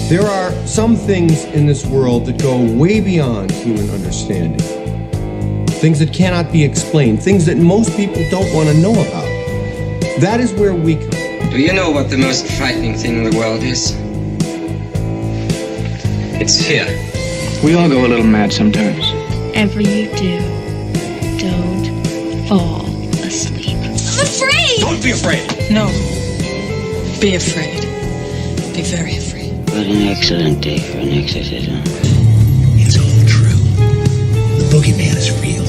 There are some things in this world that go way beyond human understanding. Things that cannot be explained, things that most people don't want to know about. That is where we come. Do you know what the most frightening thing in the world is? It's fear. We all go a little mad sometimes. Whatever you do, don't fall asleep. I'm afraid! Don't be afraid! No. Be afraid. Be very afraid. What an excellent day for an exorcism. It's all true. The boogeyman is real.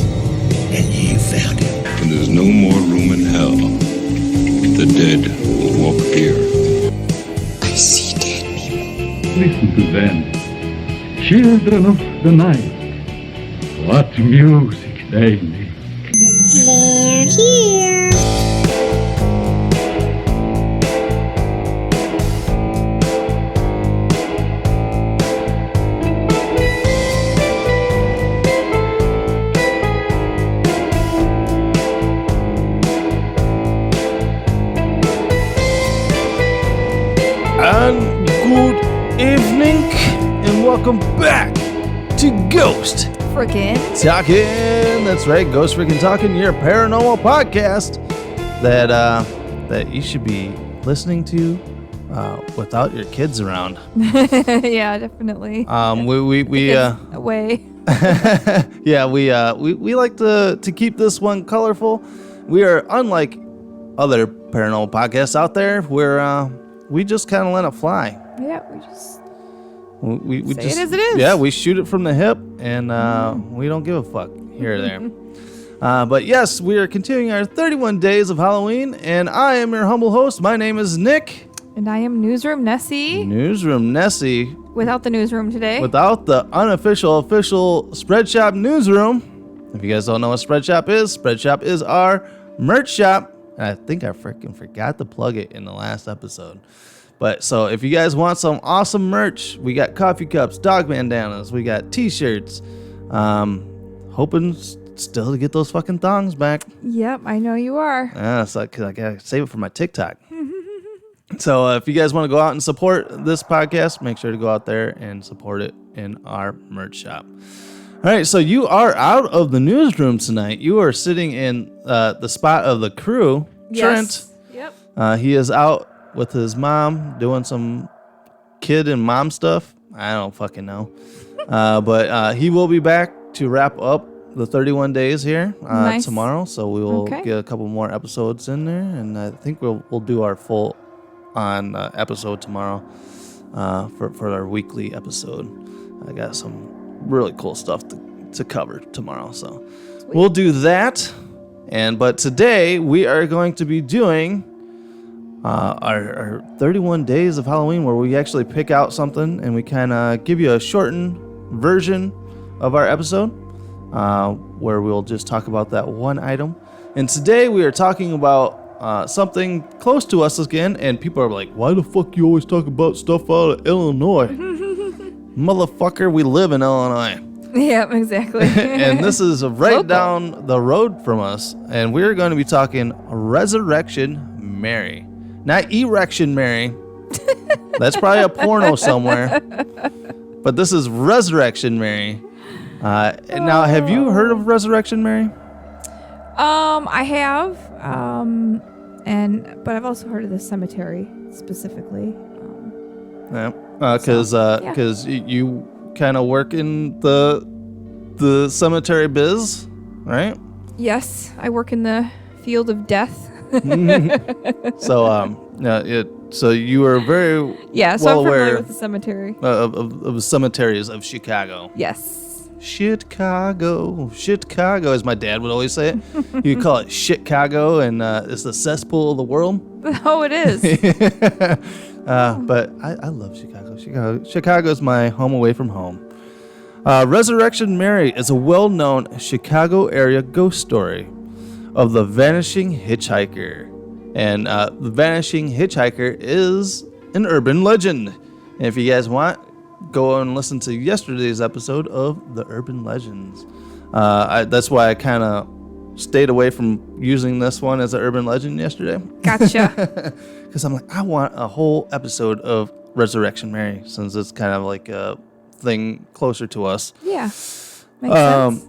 And you found him. When there's no more room in hell, the dead will walk the earth. I see dead people. Listen to them. Children of the night. What music they make. They're here. And good evening, and welcome back to Ghost Frickin' Talking. That's right, Ghost Frickin' Talking, your paranormal podcast that you should be listening to without your kids around. Yeah, definitely. We away. Yeah, we like to keep this one colorful. We are unlike other paranormal podcasts out there where we just kind of let it fly. Yeah, we just we say just, it as it is. Yeah, we shoot it from the hip, and we don't give a fuck here or there. But yes, we are continuing our 31 days of Halloween, and I am your humble host. My name is Nick. And I am Newsroom Nessie. Newsroom Nessie. Without the newsroom today. Without the official Spreadshop newsroom. If you guys don't know what Spreadshop is our merch shop. And I think I freaking forgot to plug it in the last episode. But so if you guys want some awesome merch, we got coffee cups, dog bandanas, we got t-shirts. Hoping still to get those fucking thongs back. Yep, I know you are. Yeah, so I gotta save it for my TikTok. So if you guys want to go out and support this podcast, make sure to go out there and support it in our merch shop. All right, so you are out of the newsroom tonight. You are sitting in the spot of the crew. Yes. Trent. Yep. He is out with his mom doing some kid and mom stuff. I don't fucking know. But he will be back to wrap up the 31 days here Nice. tomorrow. So we will Okay. get a couple more episodes in there, and I think we'll do our full on episode tomorrow for our weekly episode. I got some really cool stuff to cover tomorrow, so Sweet. We'll do that. But today we are going to be doing our 31 days of Halloween, where we actually pick out something and we kind of give you a shortened version of our episode, where we'll just talk about that one item. And today we are talking about something close to us again, and people are like, why the fuck you always talk about stuff out of Illinois? Motherfucker, we live in Illinois. Yep, exactly. And this is right Local. down the road from us, and we're going to be talking Resurrection Mary. Not Erection Mary. That's probably a porno somewhere. But this is Resurrection Mary. Now, have you heard of Resurrection Mary? I have. But I've also heard of the cemetery specifically. Yeah. Because you kind of work in the cemetery biz, right? Yes, I work in the field of death. So you are very Yeah, so well I'm familiar aware with the cemetery. of cemeteries of Chicago. Yes. Chicago, as my dad would always say it. You could call it Chicago, and it's the cesspool of the world. Oh, it is. But I love Chicago. Chicago is my home away from home. Resurrection Mary is a well-known Chicago area ghost story of the Vanishing Hitchhiker. And the Vanishing Hitchhiker is an urban legend. And if you guys want, go and listen to yesterday's episode of the Urban Legends. That's why I kind of stayed away from using this one as an urban legend yesterday. Gotcha. Because I'm like, I want a whole episode of Resurrection Mary, since it's kind of like a thing closer to us. Yeah. Makes sense.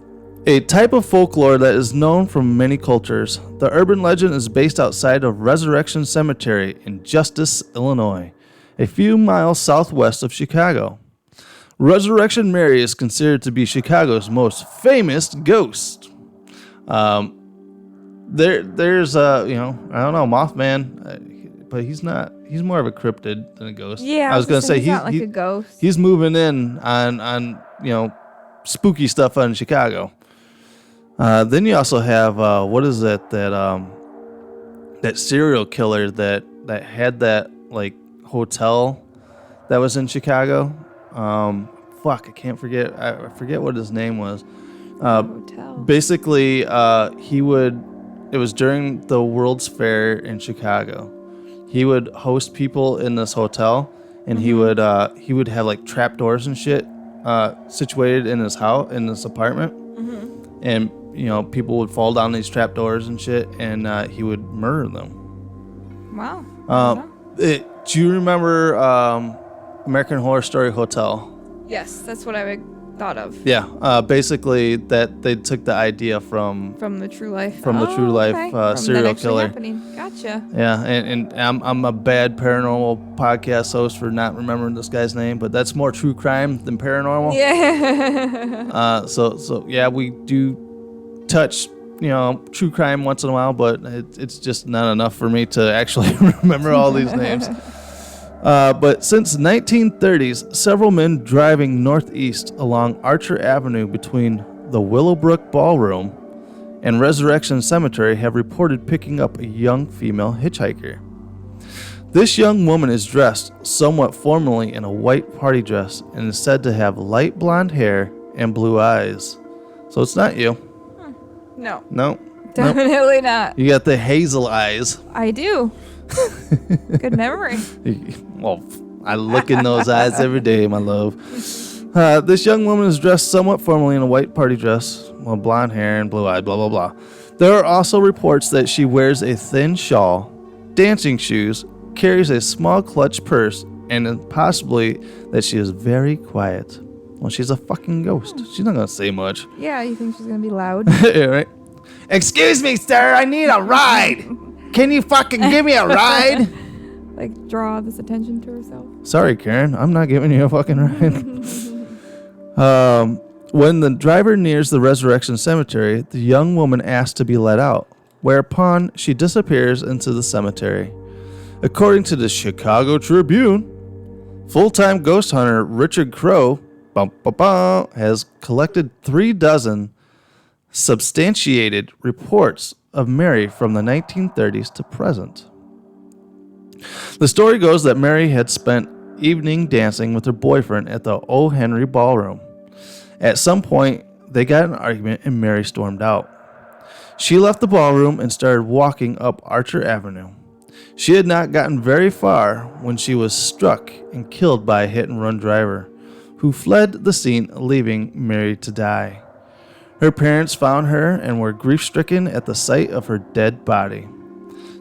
A type of folklore that is known from many cultures. The urban legend is based outside of Resurrection Cemetery in Justice, Illinois, a few miles southwest of Chicago. Resurrection Mary is considered to be Chicago's most famous ghost. There's I don't know, Mothman, but he's not. He's more of a cryptid than a ghost. Yeah, I was gonna say he's not like a ghost. He's moving in on spooky stuff in Chicago. Then you also have what is that serial killer that had that like hotel that was in Chicago. I can't forget. I forget what his name was. Hotel. Basically, it was during the World's Fair in Chicago. He would host people in this hotel, and he would have like trapdoors and shit situated in his house, in this apartment, and people would fall down these trapdoors and shit, and he would murder them. Wow. Do you remember American Horror Story Hotel? Yes, that's what I thought of. Yeah, basically that they took the idea from the true life. the true life From serial that actually killer. happening. Gotcha. Yeah, and I'm a bad paranormal podcast host for not remembering this guy's name, but that's more true crime than paranormal. Yeah. So yeah, we do touch true crime once in a while, but it's just not enough for me to actually remember all these names. But since 1930s, several men driving northeast along Archer Avenue between the Willowbrook Ballroom and Resurrection Cemetery have reported picking up a young female hitchhiker. This young woman is dressed somewhat formally in a white party dress and is said to have light blonde hair and blue eyes. So it's not you. No. No. Definitely not. You got the hazel eyes. I do. Good memory. Well, I look in those eyes every day, my love. This young woman is dressed somewhat formally in a white party dress, with blonde hair and blue eyes, blah, blah, blah. There are also reports that she wears a thin shawl, dancing shoes, carries a small clutch purse, and possibly that she is very quiet. Well, she's a fucking ghost. She's not going to say much. Yeah, you think she's going to be loud? Yeah, right? Excuse me, sir, I need a ride. Can you fucking give me a ride? Like, draw this attention to herself. Sorry, Karen, I'm not giving you a fucking ride. When the driver nears the Resurrection Cemetery, the young woman asks to be let out, whereupon she disappears into the cemetery. According to the Chicago Tribune, full-time ghost hunter Richard Crow has collected 36 substantiated reports of Mary from the 1930s to present. The story goes that Mary had spent evening dancing with her boyfriend at the O. Henry Ballroom. At some point, they got in an argument and Mary stormed out. She left the ballroom and started walking up Archer Avenue. She had not gotten very far when she was struck and killed by a hit-and-run driver, who fled the scene, leaving Mary to die. Her parents found her and were grief-stricken at the sight of her dead body.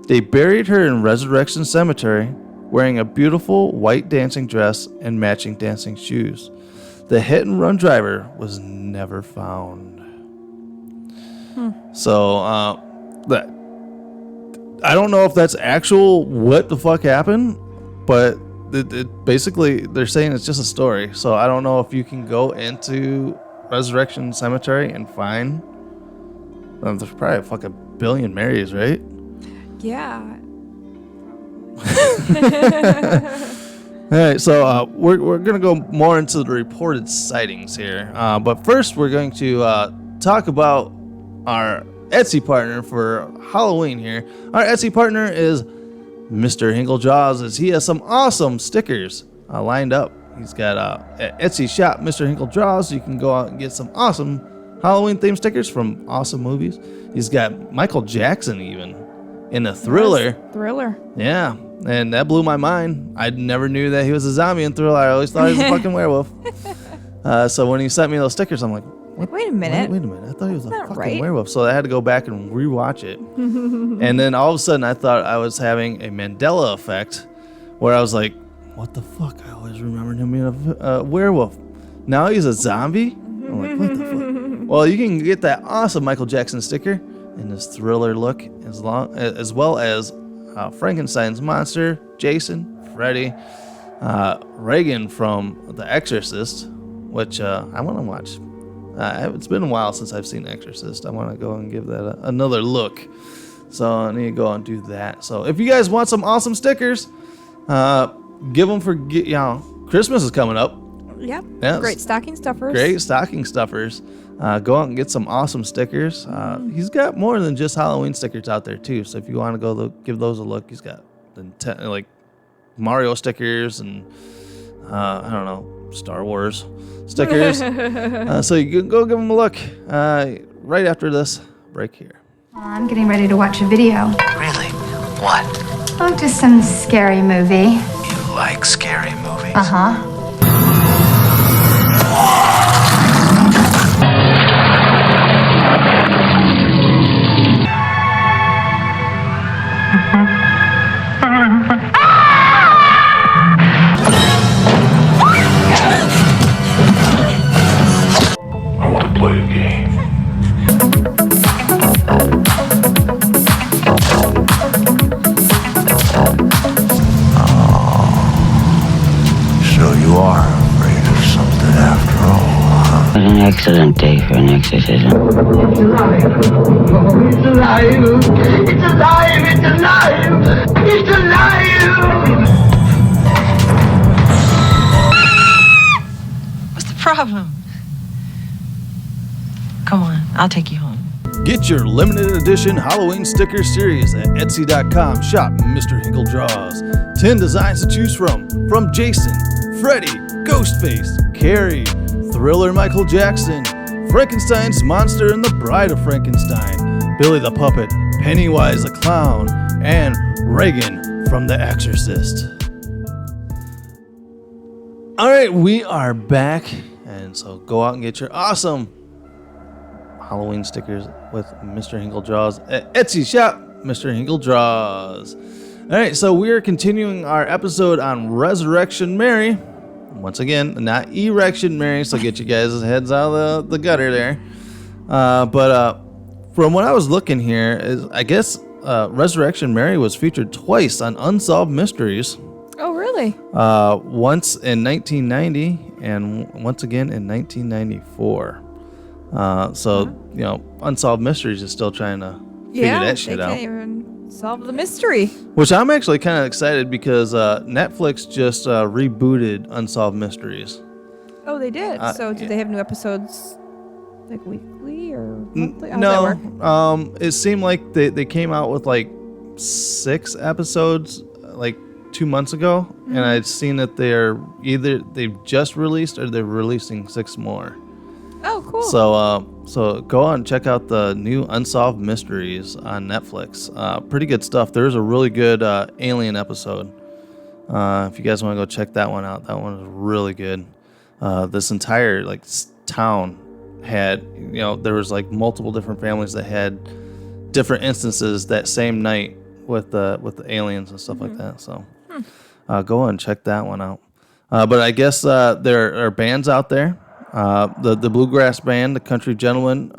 They buried her in Resurrection Cemetery, wearing a beautiful white dancing dress and matching dancing shoes. The hit-and-run driver was never found. So, I don't know if that's actual what the fuck happened, but it basically they're saying it's just a story. So I don't know if you can go into Resurrection Cemetery and find. There's probably a fucking billion Marys, right? Yeah. All right, so we're gonna go more into the reported sightings here, but first we're going to talk about our Etsy partner for Halloween here. Our Etsy partner is Mr. Hinklejaws, as he has some awesome stickers lined up. He's got an Etsy shop, Mr. Hinklejaws. You can go out and get some awesome Halloween themed stickers from awesome movies. He's got Michael Jackson even in a Thriller. Thriller. Yeah, and that blew my mind. I never knew that he was a zombie in Thriller. I always thought he was a fucking werewolf. So when he sent me those stickers, I'm like, Like, wait a minute. Wait a minute. I thought he was a That's not fucking right. werewolf. So I had to go back and rewatch it. And then all of a sudden I thought I was having a Mandela effect where I was like, what the fuck? I always remembered him being a werewolf. Now he's a zombie? I'm like, what the fuck? Well, you can get that awesome Michael Jackson sticker in this Thriller look, as well as Frankenstein's monster, Jason, Freddy, Regan from The Exorcist, which I want to watch. It's been a while since I've seen Exorcist. I want to go and give that another look. So I need to go and do that. So if you guys want some awesome stickers, give them for, Christmas is coming up. Yep. Yes. Great stocking stuffers. Great stocking stuffers. Go out and get some awesome stickers. He's got more than just Halloween stickers out there too. So if you want to go give those a look, he's got like Mario stickers and I don't know, Star Wars stickers. So you can go give them a look right after this break here. I'm getting ready to watch a video. Really? What? Oh, just some scary movie. You like scary movies? Uh-huh. I want to play a game. So you are afraid of something after all, huh? What an excellent day for an exorcism. It's alive! It's alive! It's alive! It's alive! It's alive! What's the problem? Come on, I'll take you home. Get your limited edition Halloween sticker series at Etsy.com. Shop Mr. Hinkle Draws. 10 designs to choose from Jason, Freddy, Ghostface, Carrie, Thriller Michael Jackson, Frankenstein's Monster and the Bride of Frankenstein, Billy the Puppet, Pennywise the Clown, and Regan from The Exorcist. All right, we are back, and so go out and get your awesome Halloween stickers with Mr. Hinkle Draws at Etsy shop, Mr. Hinkle Draws. All right, so we are continuing our episode on Resurrection Mary. Once again, not Erection Mary, so get you guys' heads out of the gutter there. But from what I was looking here, is I guess Resurrection Mary was featured twice on Unsolved Mysteries. Oh, really? Once in 1990 and once again in 1994. You know, Unsolved Mysteries is still trying to figure that shit out. They can't even solve the mystery. Which I'm actually kind of excited because Netflix just rebooted Unsolved Mysteries. Oh, they did. So do they have new episodes like weekly or monthly? How No, does that work? it seemed like they came out with like 6 episodes like 2 months ago, and I'd seen that they've just released or they're releasing 6 more. Oh, cool. So go on and check out the new Unsolved Mysteries on Netflix. Pretty good stuff. There's a really good Alien episode. If you guys want to go check that one out, that one is really good. This entire town had, there was like multiple different families that had different instances that same night with the aliens and stuff like that. So go on and check that one out. But I guess there are bands out there. The bluegrass band, the Country Gentlemen,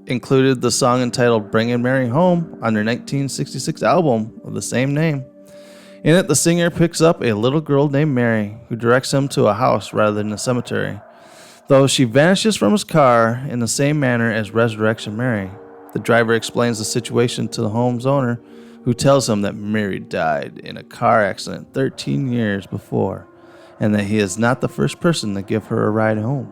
included the song entitled Bringing Mary Home on their 1966 album of the same name. In it, the singer picks up a little girl named Mary, who directs him to a house rather than a cemetery. Though she vanishes from his car in the same manner as Resurrection Mary, the driver explains the situation to the home's owner, who tells him that Mary died in a car accident 13 years before, and that he is not the first person to give her a ride home.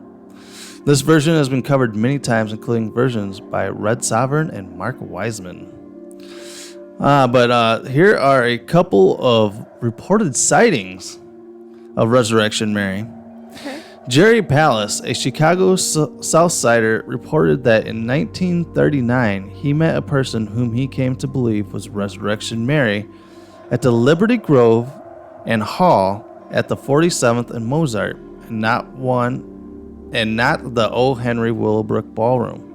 This version has been covered many times, including versions by Red Sovereign and Mark Wiseman. But here are a couple of reported sightings of Resurrection Mary. Okay. Jerry Pallas, a Chicago Southsider, reported that in 1939 he met a person whom he came to believe was Resurrection Mary at the Liberty Grove and Hall at the 47th and Mozart, and not the O. Henry Willowbrook Ballroom.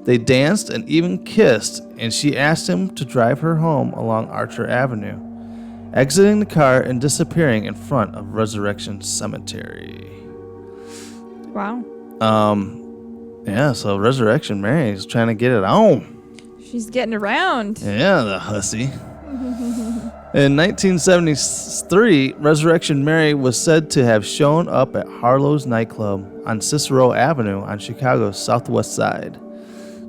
They danced and even kissed, and she asked him to drive her home along Archer Avenue. exiting the car and disappearing in front of Resurrection Cemetery. Wow. Yeah, so Resurrection Mary is trying to get it on. She's getting around. Yeah, the hussy. In 1973, Resurrection Mary was said to have shown up at Harlow's nightclub on Cicero Avenue on Chicago's southwest side.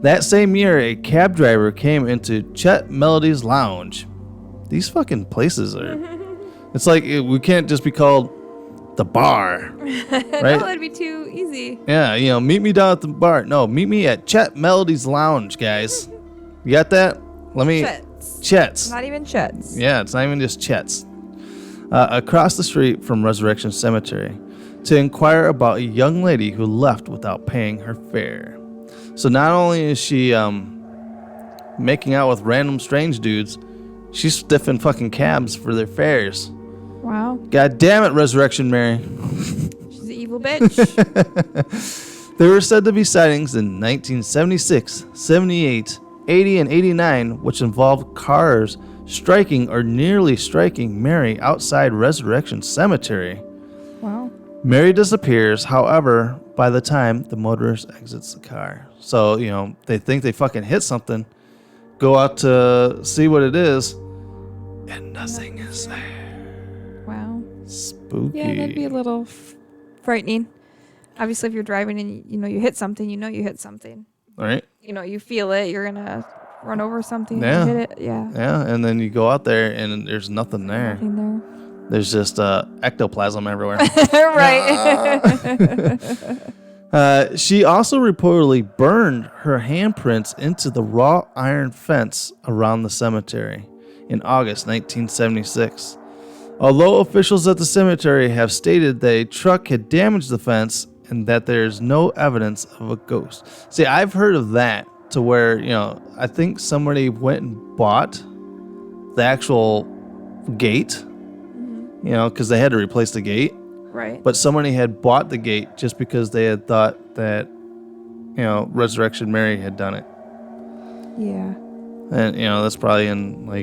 That same year, a cab driver came into Chet Melody's Lounge. These fucking places are... It's like we can't just be called the bar, right? No, that'd be too easy. Yeah, meet me down at the bar. No, meet me at Chet Melody's Lounge, guys. You got that? Chet's. Not even Chet's. Yeah, it's not even just Chet's. Across the street from Resurrection Cemetery to inquire about a young lady who left without paying her fare. So not only is she making out with random strange dudes, she's stiffing fucking cabs for their fares. Wow. God damn it, Resurrection Mary. She's an evil bitch. There were said to be sightings in 1976, 78, 80, and 89, which involved cars striking or nearly striking Mary outside Resurrection Cemetery. Wow. Mary disappears, however, by the time the motorist exits the car. So, they think they fucking hit something, go out to see what it is, and nothing is there. Wow. Spooky. Yeah, that'd be a little frightening. Obviously, if you're driving and you hit something, you hit something. All right. You feel it, you're gonna run over something. Yeah. And hit it. Yeah. Yeah, and then you go out there and there's nothing there. Nothing there. There's just ectoplasm everywhere. Right. She also reportedly burned her handprints into the wrought iron fence around the cemetery in August 1976. Although officials at the cemetery have stated that a truck had damaged the fence and that there's no evidence of a ghost. See, I've heard of that to where, I think somebody went and bought the actual gate, because they had to replace the gate. Right. But somebody had bought the gate just because they had thought that, Resurrection Mary had done it. Yeah. And, that's probably in, I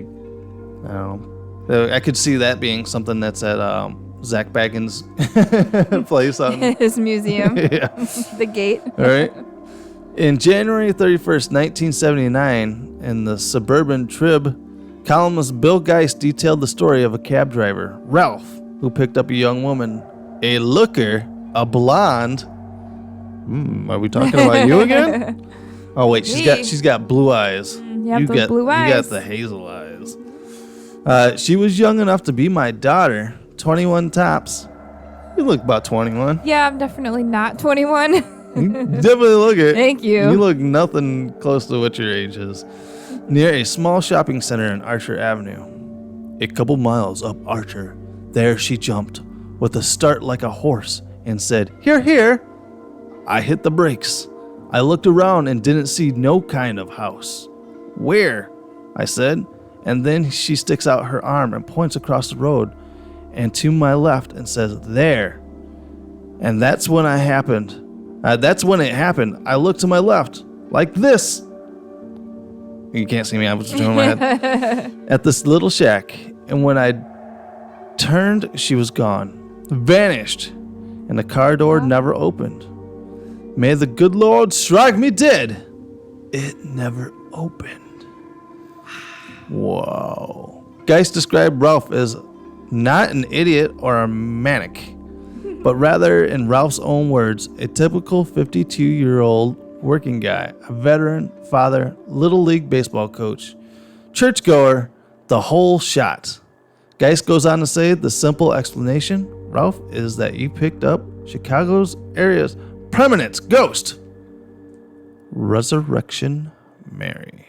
don't know. I could see that being something that's at Zach Baggins' place. His museum. Yeah. The gate. All right. In January 31st, 1979, in the Suburban Trib, columnist Bill Geist detailed the story of a cab driver, Ralph, who picked up a young woman, a looker, a blonde. Are we talking about you again? Oh wait, she's got blue eyes. You got blue eyes. You got the hazel eyes. She was young enough to be my daughter, 21 tops. You look about 21. Yeah, I'm definitely not 21. You definitely look it. Thank you. You look nothing close to what your age is. Near a small shopping center on Archer Avenue. A couple miles up Archer, there she jumped with a start like a horse and said, "Here, here." I hit the brakes. I looked around and didn't see no kind of house. "Where?" I said, and then she sticks out her arm and points across the road and to my left and says, "There." And that's when it happened. I looked to my left, like this. You can't see me, I was just doing my head. At this little shack. And when I turned, she was gone. Vanished. And the car door never opened. May the good Lord strike me dead. It never opened. Whoa. Geist described Ralph as not an idiot or a manic, but rather, in Ralph's own words, a typical 52-year-old working guy, a veteran, father, Little League baseball coach, churchgoer, the whole shot. Geist goes on to say the simple explanation, Ralph, is that he picked up Chicago's area's permanent ghost, Resurrection Mary.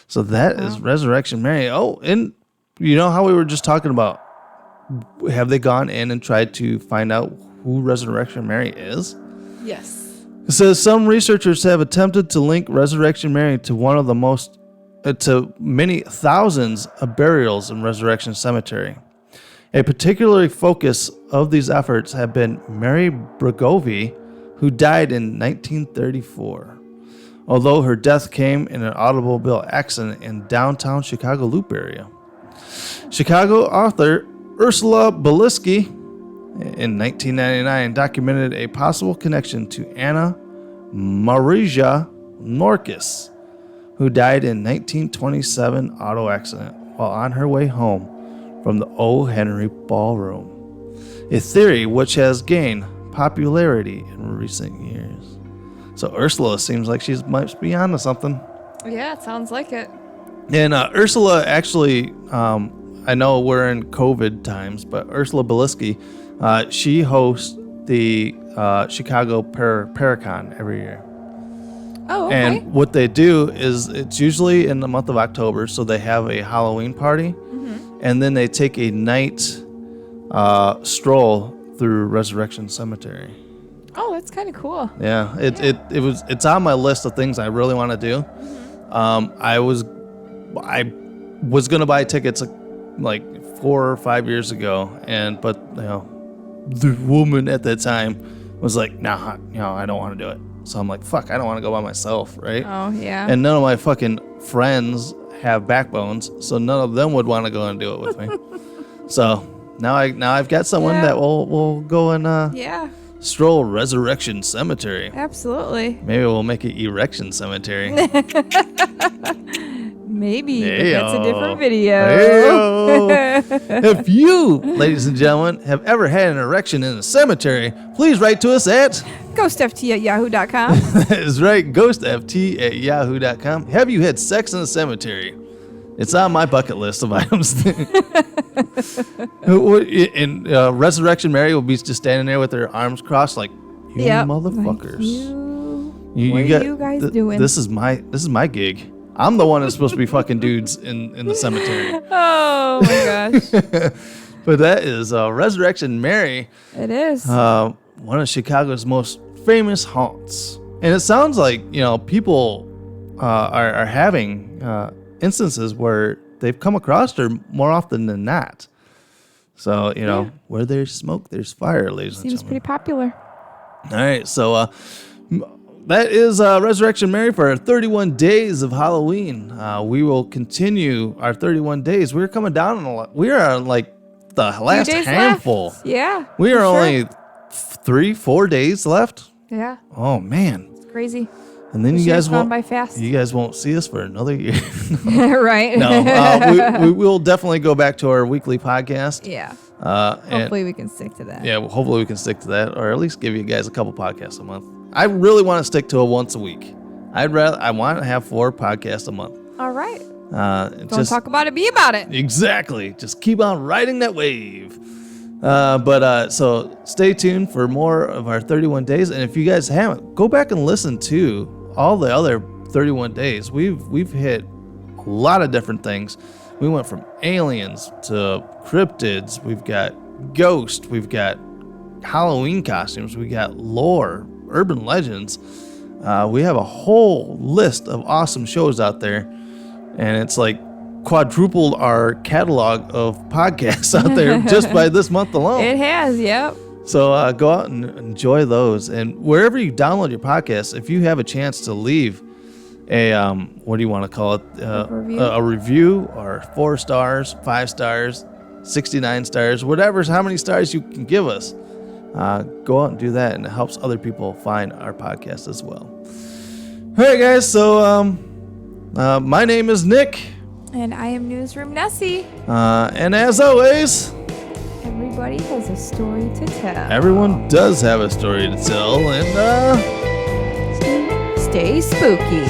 So that is Resurrection Mary. Oh, and you know how we were just talking about, have they gone in and tried to find out who Resurrection Mary is? Yes. It says some researchers have attempted to link Resurrection Mary to one of the most, to many thousands of burials in Resurrection Cemetery. A particular focus of these efforts have been Mary Bregovy, who died in 1934. Although her death came in an automobile accident in downtown Chicago Loop area. Chicago author Ursula Bilisky in 1999 documented a possible connection to Anna Marija Norkus, who died in 1927 auto accident while on her way home from the O. Henry Ballroom, a theory which has gained popularity in recent years. So Ursula seems like she might be onto something. Yeah, it sounds like it. And Ursula actually, I know we're in COVID times, but Ursula Bilisky, she hosts the Chicago Paracon every year. Oh, okay. And what they do is it's usually in the month of October, so they have a Halloween party, and then they take a night stroll through Resurrection Cemetery. Oh, that's kind of cool. Yeah, it's on my list of things I really want to do. I was gonna buy tickets like 4 or 5 years ago, but the woman at that time was like, nah, I don't want to do it. So I'm like, fuck, I don't want to go by myself, right? Oh, yeah. And none of my fucking friends have backbones, so none of them would want to go and do it with me. So now I've got someone that will go and stroll Resurrection Cemetery. Absolutely. Maybe we'll make it Erection Cemetery. Maybe, but that's a different video. If you, ladies and gentlemen, have ever had an erection in a cemetery, please write to us at ghostft@yahoo.com. That is right, ghostft@yahoo.com. Have you had sex in a cemetery? It's on my bucket list of items. And Resurrection Mary will be just standing there with her arms crossed, like, you motherfuckers. What are you guys doing? This is my gig. I'm the one that's supposed to be fucking dudes in the cemetery. Oh my gosh. But that is Resurrection Mary. It is. One of Chicago's most famous haunts. And it sounds like, people are having instances where they've come across her more often than not. So, where there's smoke, there's fire, ladies and Seems gentlemen. pretty popular. All right, so that is Resurrection Mary for our 31 days of Halloween. We will continue our 31 days. We're coming down on a lot. We are on like the last handful. Left. Yeah. We are only 3-4 days left. Yeah. Oh man. It's crazy. And then This you year's guys gone won't. by fast. You guys won't see us for another year. Right. No, we will definitely go back to our weekly podcast. Yeah. And Hopefully we can stick to that. yeah, well, hopefully we can stick to that, or at least give you guys a couple podcasts a month. I really want to stick to a once a week. I want to have 4 podcasts a month. All right. Just talk about it, be about it. Exactly. Just keep on riding that wave. So stay tuned for more of our 31 days. And if you guys haven't, go back and listen to all the other 31 days. We've hit a lot of different things. We went from aliens to cryptids. We've got ghosts. We've got Halloween costumes. We got lore, urban legends. We have a whole list of awesome shows out there. And it's like quadrupled our catalog of podcasts out there just by this month alone. It has, yep. So go out and enjoy those. And wherever you download your podcast, if you have a chance to leave a, what do you want to call it? A review, or 4 stars, 5 stars, 69 stars, whatever's how many stars you can give us. Go out and do that, and it helps other people find our podcast as well. All right, guys. So my name is Nick. And I am Newsroom Nessie. And as always, everybody has a story to tell. Everyone does have a story to tell, and stay spooky.